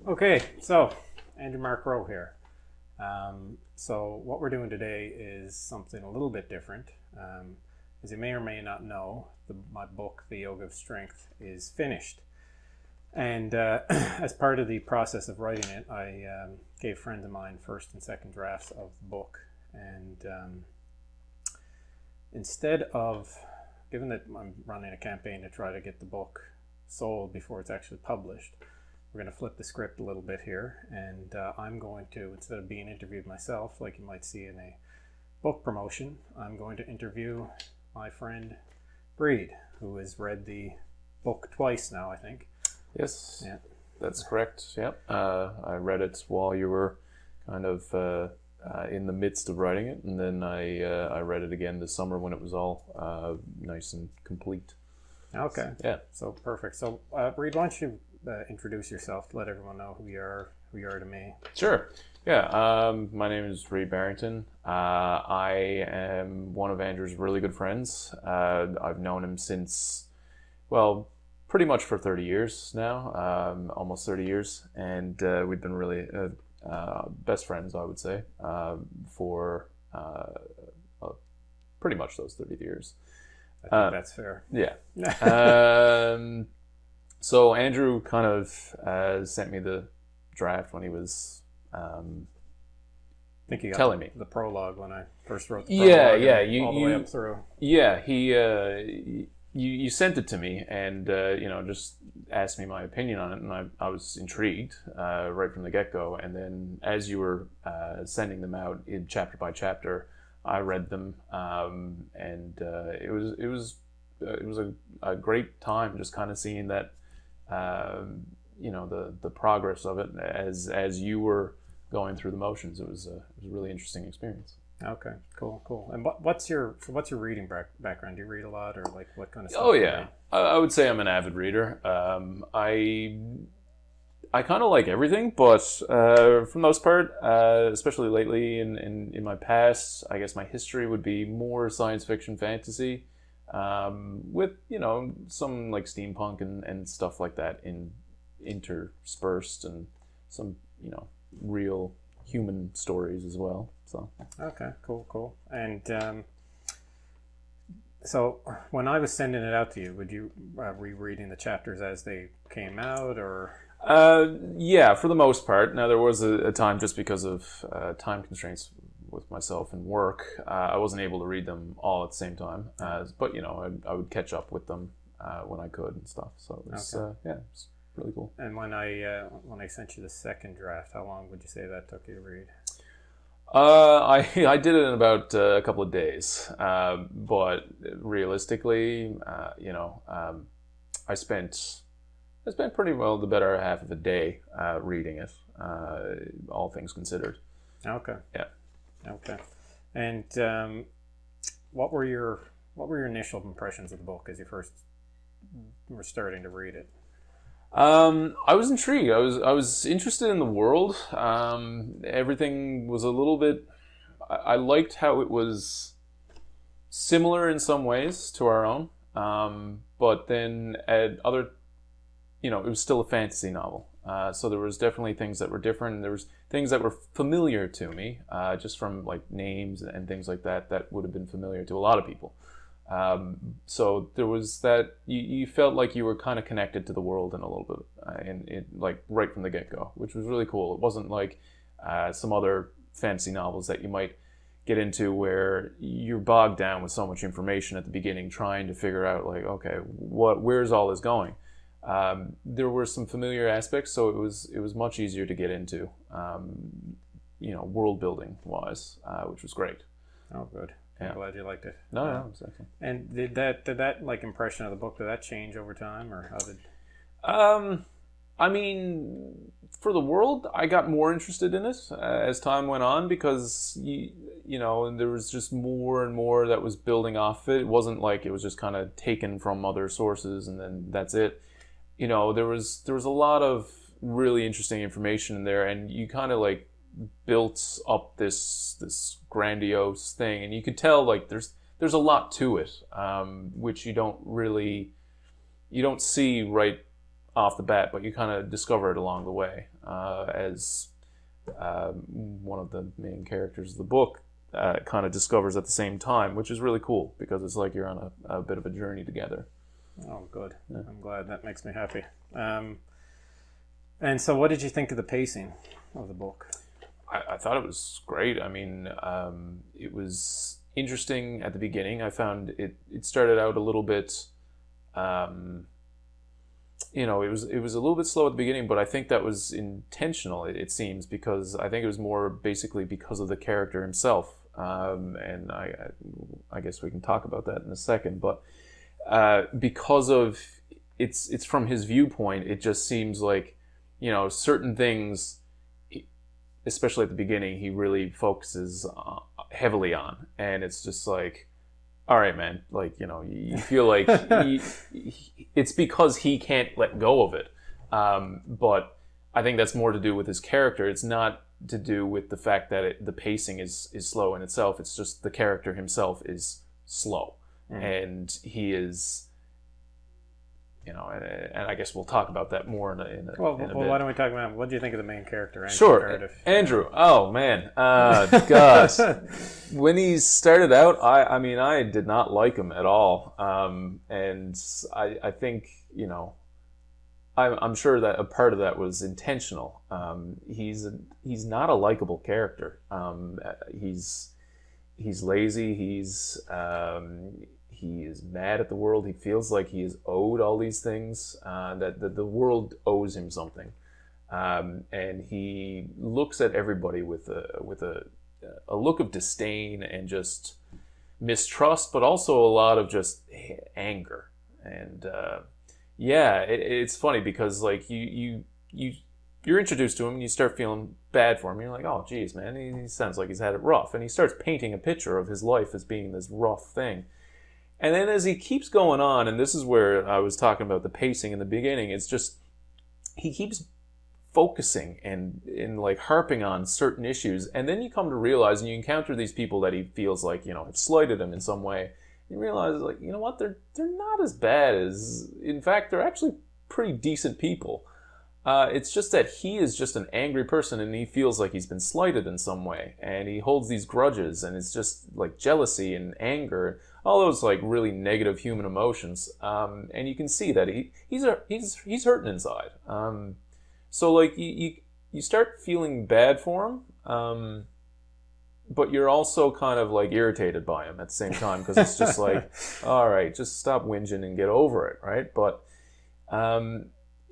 Okay, so Andrew Mark Rowe here. So what we're doing today is something a little bit different. As you may or may not know, my book, The Yoga of Strength, is finished. And as part of the process of writing it, I gave friends of mine first and second drafts of the book. And instead of, given that I'm running a campaign to try to get the book sold before it's actually published, we're going to flip the script a little bit here, and I'm going to, instead of being interviewed myself, like you might see in a book promotion, I'm going to interview my friend Reid, who has read the book twice now, I think. Yes, Yeah. that's correct. Yep. I read it while you were kind of in the midst of writing it, and then I read it again this summer when it was all nice and complete. Okay. So, yeah. So perfect. So Reid, why don't you introduce yourself, let everyone know who you are to me. Sure. Yeah. My name is Reid Barrington. I am one of Andrew's really good friends. I've known him since, well, pretty much for 30 years now, almost 30 years, and we've been really best friends, I would say, for pretty much those 30 years. I think that's fair. Yeah. So Andrew kind of sent me the draft when he was I think you got telling me the prologue when I first wrote the prologue. Yeah, all the way up through. Yeah, you sent it to me, and just asked me my opinion on it, and I was intrigued right from the get-go. And then as you were sending them out in chapter by chapter, I read them, and it was a great time just kind of seeing that the progress of it as you were going through the motions. It was a really interesting experience. Okay, cool. And what's your reading background? Do you read a lot, or like what kind of stuff? Oh yeah, I would say I'm an avid reader. I kind of like everything, but for the most part, especially lately in my past, I guess my history would be more science fiction, fantasy, with some like steampunk and stuff like that interspersed, and some real human stories as well. So okay, cool. And so when I was sending it out to you, would you rereading the chapters as they came out, or? Yeah, for the most part. Now there was a time, just because of time constraints with myself and work, I wasn't able to read them all at the same time. But I would catch up with them when I could and stuff. So it was it's really cool. And when I sent you the second draft, how long would you say that took you to read? I did it in about a couple of days, but realistically, I spent pretty well the better half of a day reading it, all things considered. Okay. Yeah. Okay. And what were your initial impressions of the book as you first were starting to read it? I was intrigued. I was interested in the world. Everything was a little bit. I liked how it was similar in some ways to our own, but then at other, it was still a fantasy novel. So there was definitely things that were different. There was things that were familiar to me, just from like names and things like that would have been familiar to a lot of people. So there was that you felt like you were kind of connected to the world in a little bit, and like right from the get-go, which was really cool. It wasn't like some other fantasy novels that you might get into where you're bogged down with so much information at the beginning, trying to figure out like, okay, where's all this going? There were some familiar aspects, so it was much easier to get into, world building wise, which was great. Oh, good. Yeah. I'm glad you liked it. No, exactly. And did that like impression of the book, did that change over time, or how did? I mean, for the world, I got more interested in it as time went on, because there was just more and more that was building off it. It wasn't like it was just kind of taken from other sources and then that's it. There was a lot of really interesting information in there, and you kind of like built up this grandiose thing, and you could tell like there's a lot to it, which you don't see right off the bat, but you kind of discover it along the way as one of the main characters of the book kind of discovers at the same time, which is really cool because it's like you're on a bit of a journey together. Oh, good. Yeah. I'm glad. That makes me happy. And so what did you think of the pacing of the book? I thought it was great. I mean, it was interesting at the beginning. I found it started out a little bit, it was a little bit slow at the beginning, but I think that was intentional, it seems, because I think it was more basically because of the character himself. And I guess we can talk about that in a second, but because of it's from his viewpoint, it just seems like, certain things, especially at the beginning, he really focuses heavily on, and it's just like, all right, man, like, you feel like it's because he can't let go of it. But I think that's more to do with his character. It's not to do with the fact that the pacing is slow in itself. It's just the character himself is slow, and he is. And I guess we'll talk about that more in a bit. Well, why don't we talk about what do you think of the main character, Andrew? Sure, Andrew. Oh man, gosh, when he started out, I did not like him at all, and I think I'm sure that a part of that was intentional. He's not a likable character. He's lazy. He is mad at the world. He feels like he is owed all these things, that the world owes him something. And he looks at everybody with a look of disdain and just mistrust, but also a lot of just anger. And it's funny because like you're introduced to him and you start feeling bad for him. You're like, oh, geez, man, he sounds like he's had it rough. And he starts painting a picture of his life as being this rough thing. And then as he keeps going on, and this is where I was talking about the pacing in the beginning, it's just he keeps focusing and like harping on certain issues, and then you come to realize, and you encounter these people that he feels like have slighted him in some way. You realize, like, you know what, they're not as bad as, in fact, they're actually pretty decent people. It's just that he is just an angry person, and he feels like he's been slighted in some way, and he holds these grudges, and it's just like jealousy and anger, all those like really negative human emotions, and you can see that he's hurting inside. So like you start feeling bad for him, but you're also kind of like irritated by him at the same time, because it's just like, all right, just stop whinging and get over it, right? But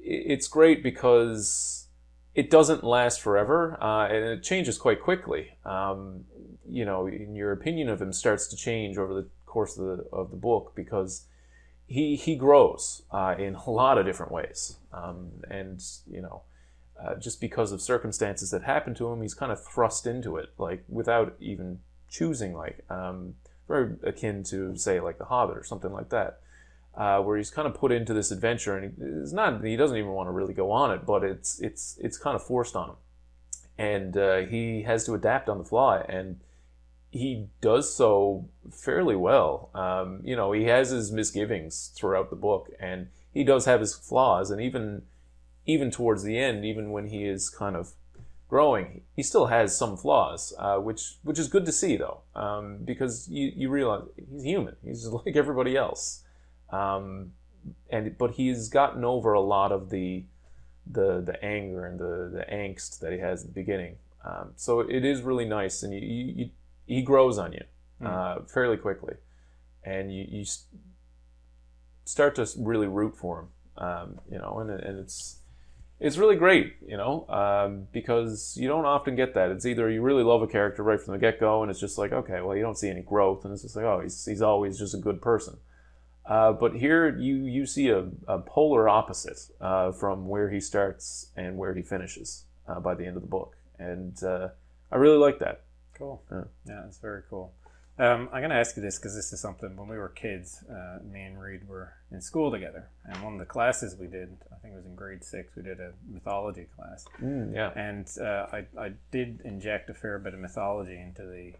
it's great because it doesn't last forever, and it changes quite quickly. And your opinion of him starts to change over the course of the book, because he grows in a lot of different ways, and just because of circumstances that happen to him, he's kind of thrust into it, like without even choosing, like very akin to, say, like The Hobbit or something like that. Where he's kind of put into this adventure, and he doesn't even want to really go on it, but it's kind of forced on him, and he has to adapt on the fly, and he does so fairly well. He has his misgivings throughout the book, and he does have his flaws, and even towards the end, even when he is kind of growing, he still has some flaws, which is good to see, though, because you realize he's human. He's like everybody else. But he's gotten over a lot of the anger and the angst that he has at the beginning. So it is really nice, and he grows on you fairly quickly, and you start to really root for him. And it's really great, because you don't often get that. It's either you really love a character right from the get-go, and it's just like, okay, well, you don't see any growth, and it's just like, oh, he's always just a good person. But here you see a polar opposite from where he starts and where he finishes by the end of the book. And I really like that. Cool. Yeah, it's very cool. I'm going to ask you this because this is something, when we were kids, me and Reid were in school together. And one of the classes we did, I think it was in grade 6, we did a mythology class. Yeah. And I did inject a fair bit of mythology into the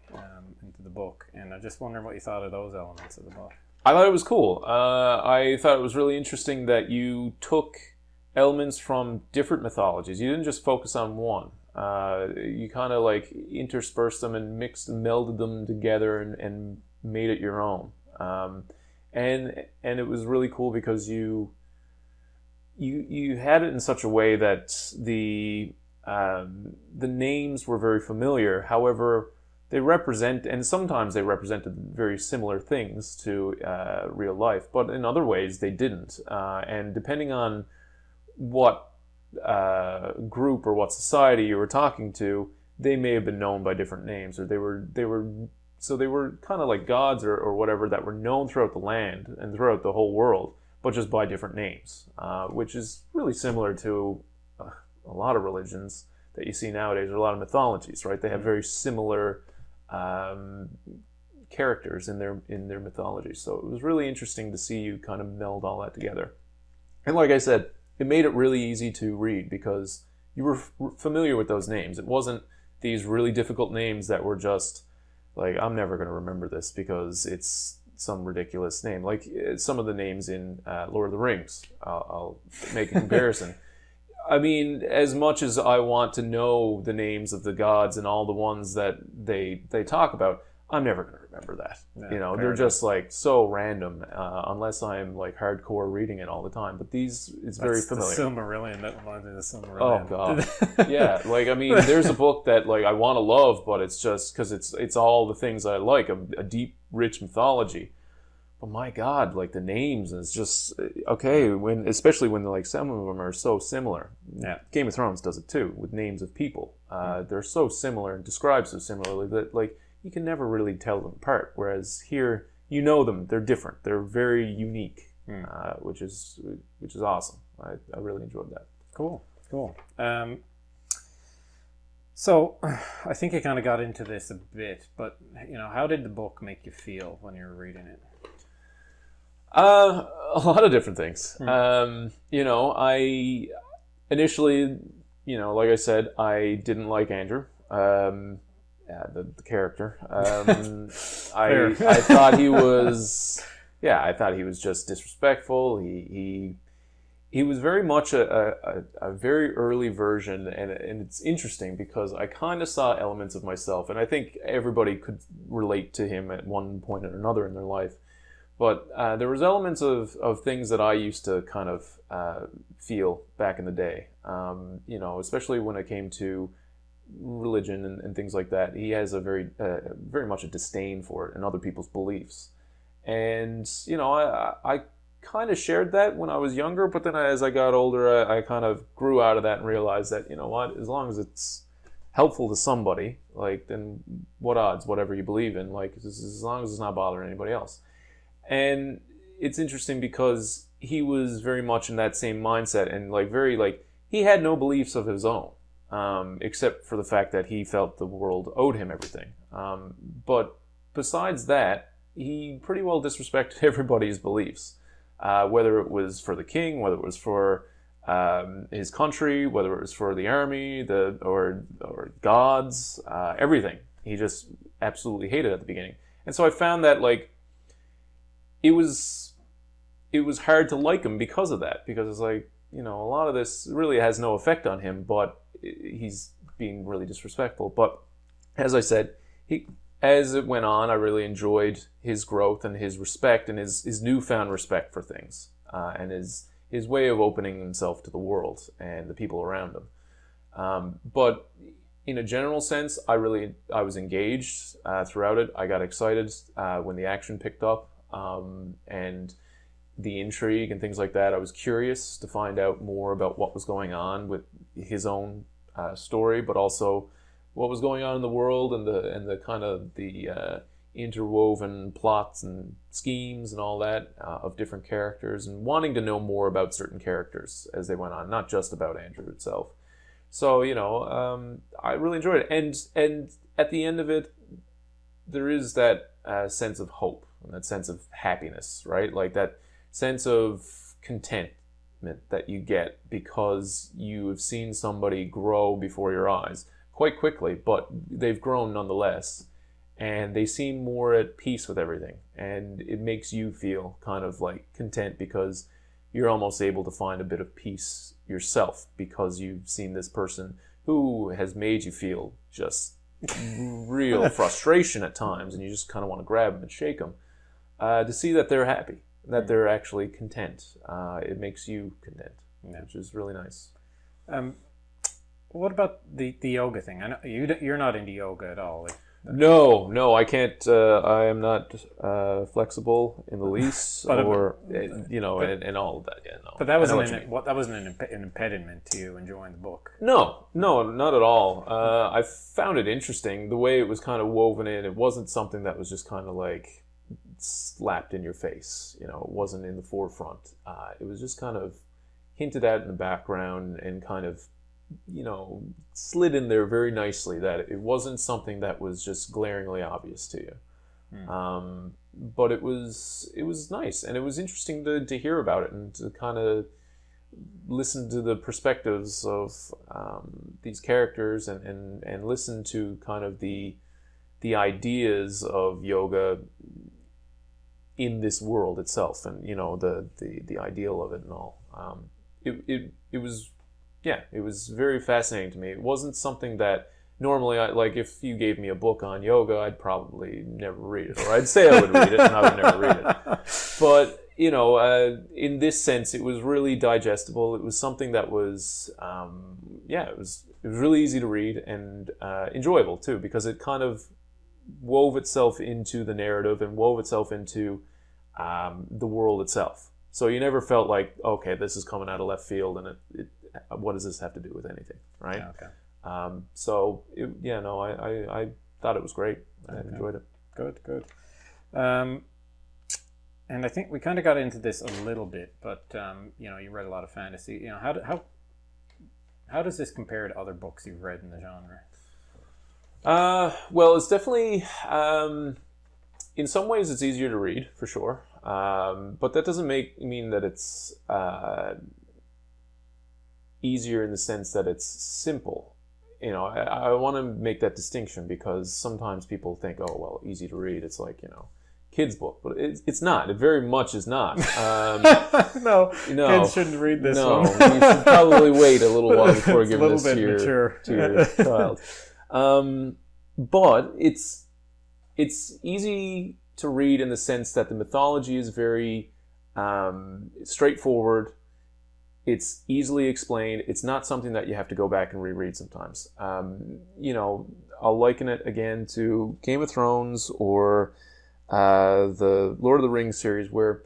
book. And I'm just wondering what you thought of those elements of the book. I thought it was cool. I thought it was really interesting that you took elements from different mythologies. You didn't just focus on one. You kind of like interspersed them and mixed and melded them together and made it your own. And it was really cool because you had it in such a way that the names were very familiar. However, they represent, and sometimes they represented very similar things to real life, but in other ways they didn't. And depending on what group or what society you were talking to, they may have been known by different names, or they were kind of like gods or whatever that were known throughout the land and throughout the whole world, but just by different names, which is really similar to a lot of religions that you see nowadays, or a lot of mythologies, right? They have very similar characters in their mythology. So it was really interesting to see you kind of meld all that together. And like I said, it made it really easy to read because you were familiar with those names. It wasn't these really difficult names that were just like, I'm never going to remember this because it's some ridiculous name. Like some of the names in Lord of the Rings. I'll make a comparison. I mean, as much as I want to know the names of the gods and all the ones that they talk about, I'm never going to remember that. Yeah, they're just like so random, unless I'm like hardcore reading it all the time. But it's very familiar. The Silmarillion, that reminds me of the Silmarillion. Oh god, yeah. Like I mean, there's a book that like I want to love, but it's just because it's all the things I like, a deep, rich mythology. But my god, like the names, it's just okay especially when like some of them are so similar. Yeah, Game of Thrones does it too with names of people. They're so similar and described so similarly that like you can never really tell them apart. Whereas here, you know them; they're different. They're very unique, which is awesome. I really enjoyed that. Cool. So, I think you kind of got into this a bit, but how did the book make you feel when you were reading it? A lot of different things. I initially, like I said, I didn't like Andrew. The character. I thought he was, I thought he was just disrespectful. He was very much a very early version, and it's interesting because I kind of saw elements of myself, and I think everybody could relate to him at one point or another in their life. But there was elements of things that I used to kind of feel back in the day, especially when it came to religion and things like that. He has a very much a disdain for it and other people's beliefs. And, I kind of shared that when I was younger, but then as I got older, I kind of grew out of that and realized that, as long as it's helpful to somebody, like, then what odds, whatever you believe in, like, as long as it's not bothering anybody else. And it's interesting because he was very much in that same mindset and he had no beliefs of his own, except for the fact that he felt the world owed him everything. But besides that, he pretty well disrespected everybody's beliefs, whether it was for the king, whether it was for his country, whether it was for the army, or gods, everything. He just absolutely hated at the beginning. And so I found that it was hard to like him because of that, because it's like, a lot of this really has no effect on him, but he's being really disrespectful. But as I said, as it went on, I really enjoyed his growth and his respect and his newfound respect for things, and his way of opening himself to the world and the people around him. But in a general sense, I was engaged throughout it. I got excited when the action picked up, and the intrigue and things like that. I was curious to find out more about what was going on with his own story, but also what was going on in the world and the kind of the interwoven plots and schemes and all that of different characters, and wanting to know more about certain characters as they went on, not just about Andrew itself. So I really enjoyed it, and at the end of it, there is that sense of hope and that sense of happiness, right? Like that sense of contentment that you get because you have seen somebody grow before your eyes quite quickly, but they've grown nonetheless, and they seem more at peace with everything, and it makes you feel kind of like content because you're almost able to find a bit of peace yourself because you've seen this person who has made you feel just real frustration at times, and you just kind of want to grab them and shake them. To see that they're happy, that they're actually content, it makes you content, which is really nice. What about the yoga thing? I know you're not into yoga at all. No, I can't. I am not flexible in the least, and all of that. Yeah, no. But that wasn't an impediment to you enjoying the book. No, not at all. I found it interesting the way it was kind of woven in. It wasn't something that was just kind of like slapped in your face. It wasn't in the forefront. It was just kind of hinted at in the background and kind of, slid in there very nicely, that it wasn't something that was just glaringly obvious to you. But it was nice, and it was interesting to hear about it and to kind of listen to the perspectives of these characters and listen to kind of the ideas of yoga in this world itself, and the ideal of it and all. It was very fascinating to me. It wasn't something that normally, if you gave me a book on yoga, I'd probably never read it, or I'd say I would read it and I would never read it. But in this sense, it was really digestible. It was something that was, it was really easy to read and enjoyable too, because it kind of wove itself into the narrative and wove itself into the world itself. So you never felt like, okay, this is coming out of left field, and what does this have to do with anything, right? Yeah, okay. I thought it was great. I enjoyed it. Good. And I think we kind of got into this a little bit, but you read a lot of fantasy. How does this compare to other books you've read in the genre? Well, it's definitely in some ways it's easier to read, for sure. But that doesn't mean that it's easier in the sense that it's simple. I want to make that distinction, because sometimes people think, oh, well, easy to read, it's like, kids' book, but it's not. It very much is not. No, kids shouldn't read this one. You should probably wait a little while before giving this to your child. But it's easy to read in the sense that the mythology is very straightforward. It's easily explained. It's not something that you have to go back and reread sometimes. I'll liken it again to Game of Thrones or the Lord of the Rings series, where,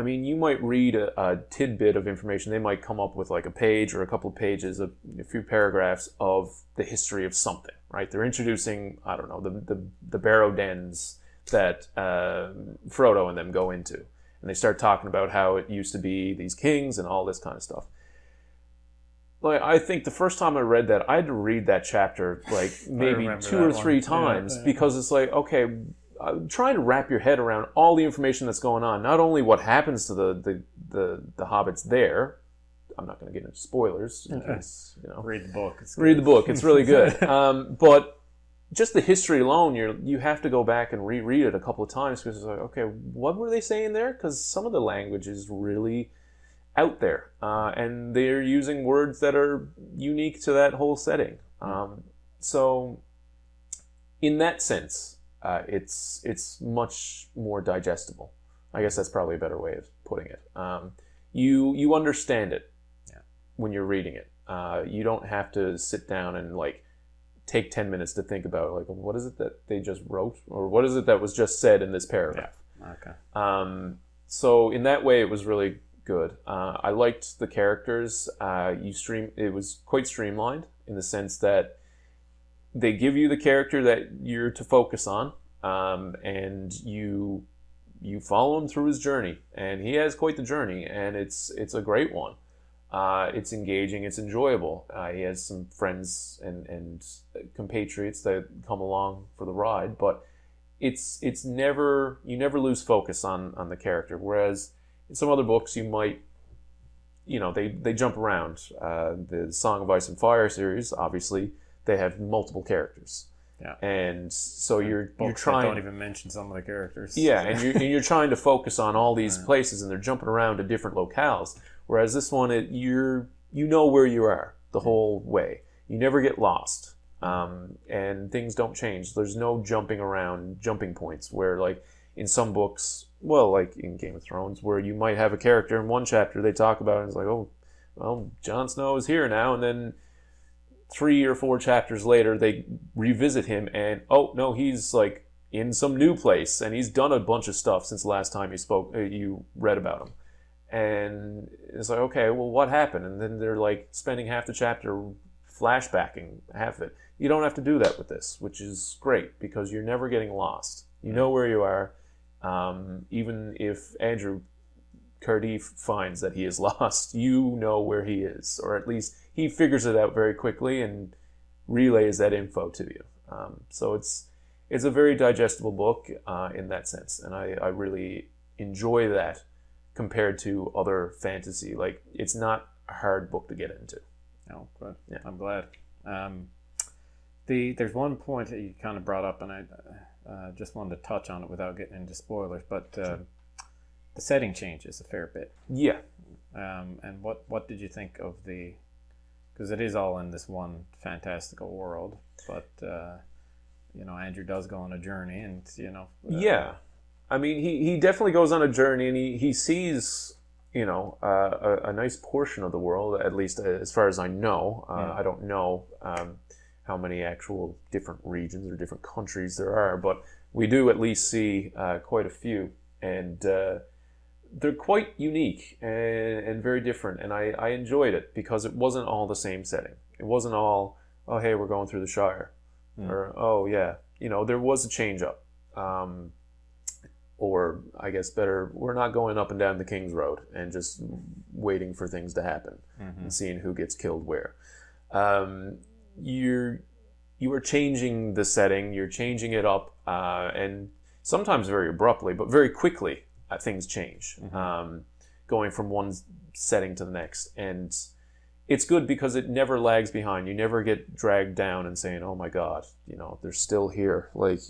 you might read a tidbit of information. They might come up with like a page or a couple of pages, a few paragraphs of the history of something, right? They're introducing, I don't know, the barrow dens that Frodo and them go into. And they start talking about how it used to be these kings and all this kind of stuff. I think the first time I read that, I had to read that chapter maybe 2 or 3 times, because it's like, okay, trying to wrap your head around all the information that's going on. Not only what happens to the hobbits there. I'm not going to get into spoilers. In case, read the book. Read the book. It's really good. But just the history alone, you have to go back and reread it a couple of times, because it's like, okay, what were they saying there? Because some of the language is really out there, and they're using words that are unique to that whole setting. So, in that sense, it's much more digestible. I guess that's probably a better way of putting it. You understand it when you're reading it. You don't have to sit down and take 10 minutes to think about what is it that they just wrote, or what is it that was just said in this paragraph. Okay. So in that way, it was really good. I liked the characters. It was quite streamlined in the sense that they give you the character that you're to focus on, and you follow him through his journey, and he has quite the journey, and it's a great one. It's engaging, it's enjoyable. He has some friends and compatriots that come along for the ride, but it's never, you never lose focus on the character. Whereas in some other books, you might, they jump around. The Song of Ice and Fire series, obviously, they have multiple characters. Yeah. And so you're Books trying. that don't even mention some of the characters. Yeah, and you're trying to focus on all these places, and they're jumping around to different locales. Whereas this one, you know where you are the whole way. You never get lost, and things don't change. There's no jumping around, jumping points where, like in some books, well, like in Game of Thrones, where you might have a character in one chapter they talk about, and it's like, oh, well, Jon Snow is here now, and then 3 or 4 chapters later they revisit him, and oh no, he's like in some new place, and he's done a bunch of stuff since the last time you read about him. And it's like, okay, well, what happened? And then they're like spending half the chapter flashbacking half of it. You don't have to do that with this, which is great because you're never getting lost. You know where you are. Even if Andrew Cardiff finds that he is lost, you know where he is, or at least he figures it out very quickly and relays that info to you. So it's a very digestible book in that sense, and I really enjoy that compared to other fantasy. Like, it's not a hard book to get into. Oh, good. Yeah. I'm glad. There's one point that you kind of brought up, and I just wanted to touch on it without getting into spoilers, but the setting changes a fair bit. Yeah. And what did you think of because it is all in this one fantastical world, but Andrew does go on a journey, and yeah. I mean, he definitely goes on a journey, and he sees, a nice portion of the world, at least as far as I know. I don't know how many actual different regions or different countries there are, but we do at least see quite a few, and they're quite unique and very different, and I enjoyed it because it wasn't all the same setting. It wasn't all, oh, hey, we're going through the Shire, or, oh, yeah, there was a change up. Or I guess better, we're not going up and down the King's Road and just waiting for things to happen and seeing who gets killed where. You are changing the setting, you're changing it up, and sometimes very abruptly, but very quickly things change, going from one setting to the next. And it's good because it never lags behind. You never get dragged down and saying, oh my God, they're still here. Like,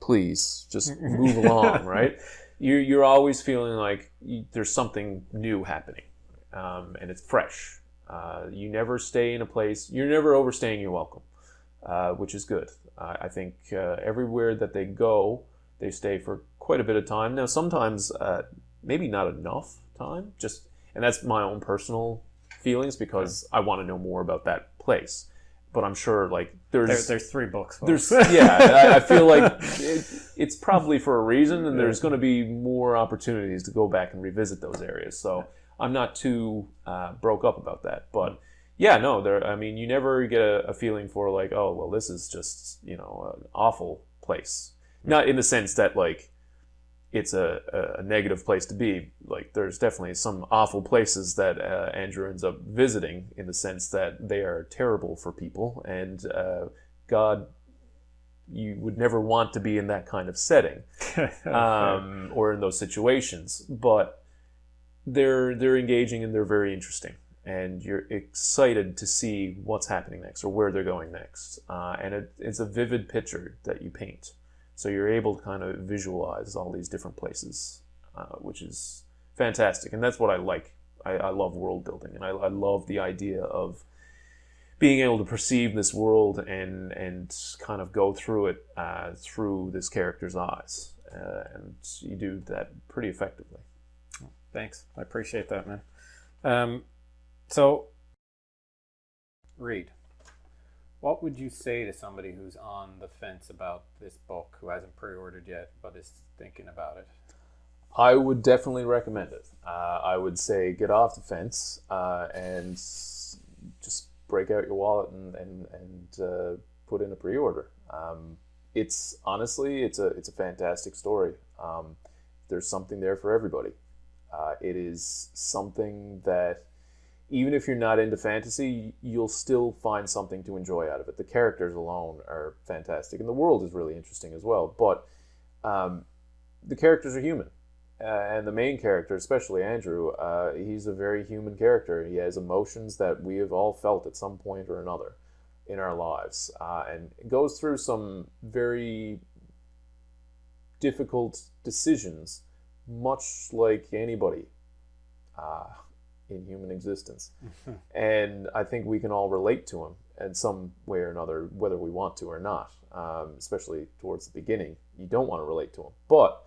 please just move along, right? You're always feeling like there's something new happening, and it's fresh. You never stay in a place. You're never overstaying your welcome, which is good. I think everywhere that they go, they stay for quite a bit of time. Now, sometimes maybe not enough time, and that's my own personal feelings because I want to know more about that place. But I'm sure, like, there's 3 books. I feel like it's probably for a reason, and there's going to be more opportunities to go back and revisit those areas. So I'm not too broke up about that. But yeah, no, you never get a feeling for like, oh, well, this is just an awful place. Not in the sense that like it's a negative place to be. Like, there's definitely some awful places that Andrew ends up visiting, in the sense that they are terrible for people, and God, you would never want to be in that kind of setting, or in those situations. But they're engaging, and they're very interesting, and you're excited to see what's happening next or where they're going next. And it's a vivid picture that you paint. So you're able to kind of visualize all these different places, which is fantastic. And that's what I like. I love world building, and I love the idea of being able to perceive this world and kind of go through it through this character's eyes. And you do that pretty effectively. Thanks. I appreciate that, man. So, Reid, what would you say to somebody who's on the fence about this book, who hasn't pre-ordered yet but is thinking about it? I would definitely recommend it. I would say get off the fence and just break out your wallet and put in a pre-order. It's honestly, it's a fantastic story. There's something there for everybody. It is something that, even if you're not into fantasy, you'll still find something to enjoy out of it. The characters alone are fantastic, and the world is really interesting as well. But the characters are human. And the main character, especially Andrew, he's a very human character. He has emotions that we have all felt at some point or another. in our lives, and goes through some very difficult decisions, much like anybody in human existence. And I think we can all relate to him in some way or another, whether we want to or not. Especially towards the beginning, you don't want to relate to him, but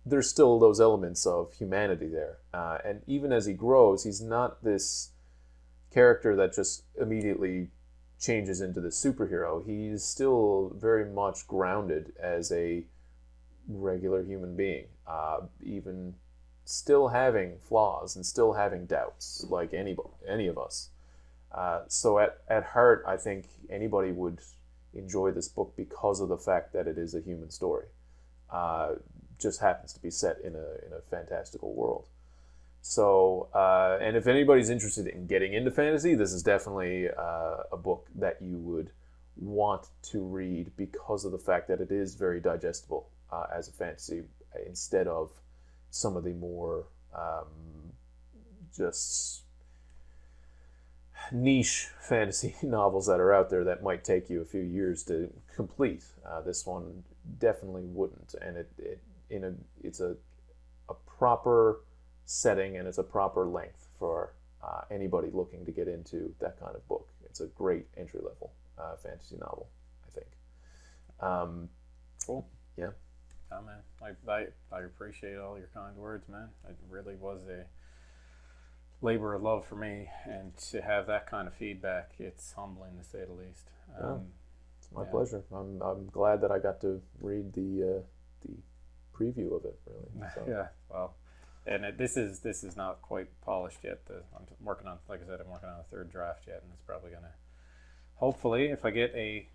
there's still those elements of humanity there. And even as he grows, he's not this character that just immediately changes into the superhero. He's still very much grounded as a regular human being, even still having flaws and still having doubts like any of us. So at heart, I think anybody would enjoy this book because of the fact that it is a human story. Just happens to be set in a fantastical world. So, and if anybody's interested in getting into fantasy, this is definitely a book that you would want to read because of the fact that it is very digestible as a fantasy, instead of some of the more just niche fantasy novels that are out there that might take you a few years to complete. This one definitely wouldn't, and it's a proper setting, and it's a proper length for anybody looking to get into that kind of book. It's a great entry-level fantasy novel, I think. Cool. Yeah. Oh, man, I appreciate all your kind words, man. It really was a labor of love for me, and to have that kind of feedback, it's humbling to say the least. It's my pleasure. I'm glad that I got to read the preview of it. Really. So. Yeah. Well, and this is not quite polished yet. I'm working on, like I said, I'm working on a third draft yet, and it's probably gonna. Hopefully, if I get a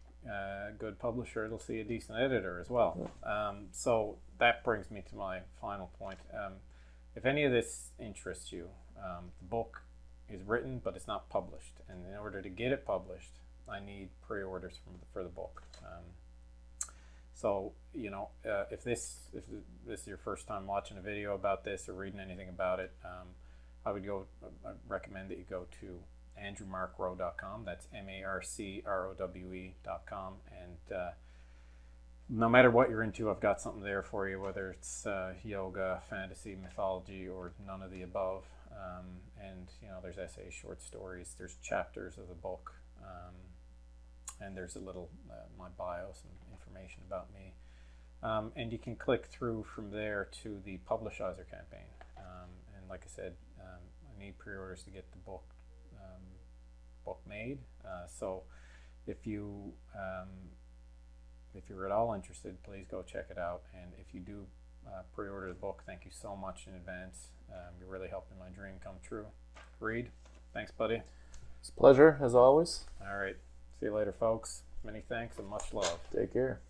good publisher, it'll see a decent editor as well. So that brings me to my final point. If any of this interests you, the book is written, but it's not published. And in order to get it published, I need pre-orders for the book. So, you know, if this is your first time watching a video about this or reading anything about it, I recommend that you go to andrewmarkrowe.com. That's MARCROWE.com. And no matter what you're into, I've got something there for you, whether it's yoga, fantasy, mythology, or none of the above. And, you know, there's essays, short stories, there's chapters of the book, and there's a little, my bio, some information about me. And you can click through from there to the Publishizer campaign. And like I said, I need pre-orders to get the book made. So if you're at all interested, please go check it out. And if you do pre-order the book, thank you so much in advance. You're really helping my dream come true. Reid, thanks, buddy. It's a pleasure, as always. All right. See you later, folks. Many thanks and much love. Take care.